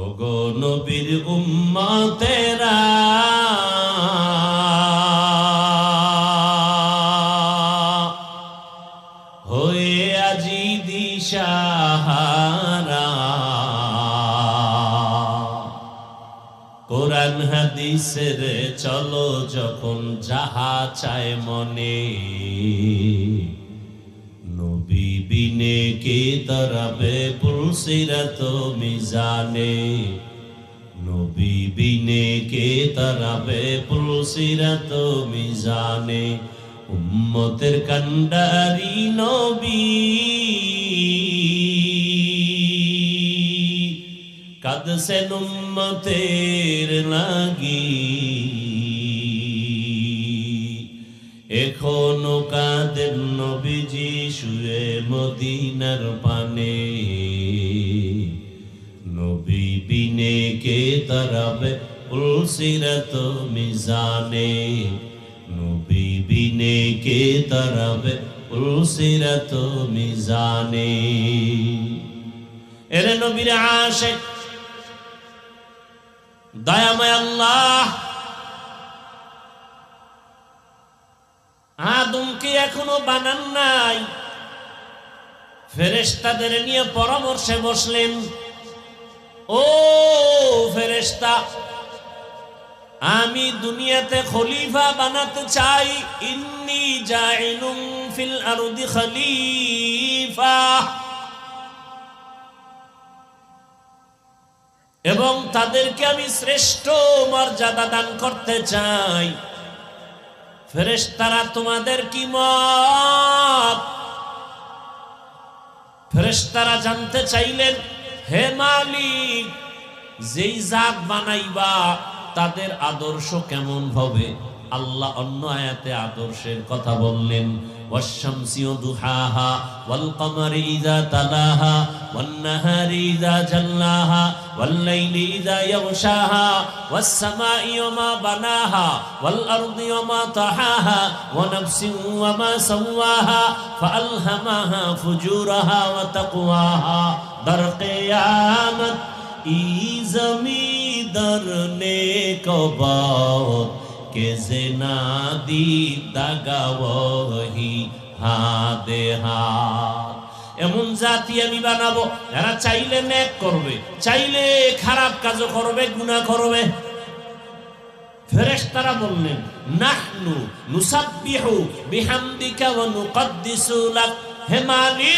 ওগো নবীর উম্মতেরা হয়ে আজি দিশাহারা, কোরআন হাদিসের চলো যখন যাহা চায় মনে, নবী বিনে কে তরাবে পুলসিরাত মিজানে, নবী বিনে কে তরাবে পুলসিরাত মিজানে। উম্মতের কান্ডারি নবী কাঁদছেন উম্মতের লাগি, এখনো কাঁদেন নবীজি শুয়ে মদিনার পানে, নবী বিনে কে তরাবে পুলসিরাত মিজানে, নবী বিনে কে তরাবে পুলসিরাত মিজানে। এরে নবীর আশিক দয়াময় আল্লাহ আদমকে এখনো বানান নাই, ফেরেশতাদের নিয়ে পরামর্শে বসলেন। ও ফেরেশতা, আমি দুনিয়াতে খলিফা বানাতে চাই, ইন্নী জাইলুম ফিল আরদি খলিফা, এবং তাদেরকে আমি শ্রেষ্ঠ মর্যাদা দান করতে চাই। ফেরেশতারা তোমাদের কি মত? ফেরেশতারা জানতে চাইলেন, হে মালিক, যেই জাত বানাইবা তাদের আদর্শ কেমন হবে? আল্লাহ অন্য আয়াতে আদর্শের কথা বললেন, ওয়াশ-শামসি ওয়াদুহাহা ওয়াল কমারি ইযা তালাহা ওয়ান নাহারি ইযা জাল্লাহা ওয়াল লাইলি ইযা ইয়াগশাহা ওয়াস সামাই ওয়া বানাহা ওয়াল আরদি ওয়া তাহাহা ওয়া নাফসিন ওয়া সাওয়াহা ফাআলহামাহা ফুজুরাহা ওয়া তাকওয়াহা। দর কিয়ামত ই জমিদার নেক বাত কে জেনা দি দাগাওহি হাদে হাত। এমন জাতি আমি বানাবো যারা চাইলে নেক করবে, চাইলে খারাপ কাজও করবে, গুনাহ করবে। ফেরেশতারা বললেন, নাহনু নুসাব্বিহু বিহামদিকা ওয়া নুকদ্দিসু লাক। হে মালিক,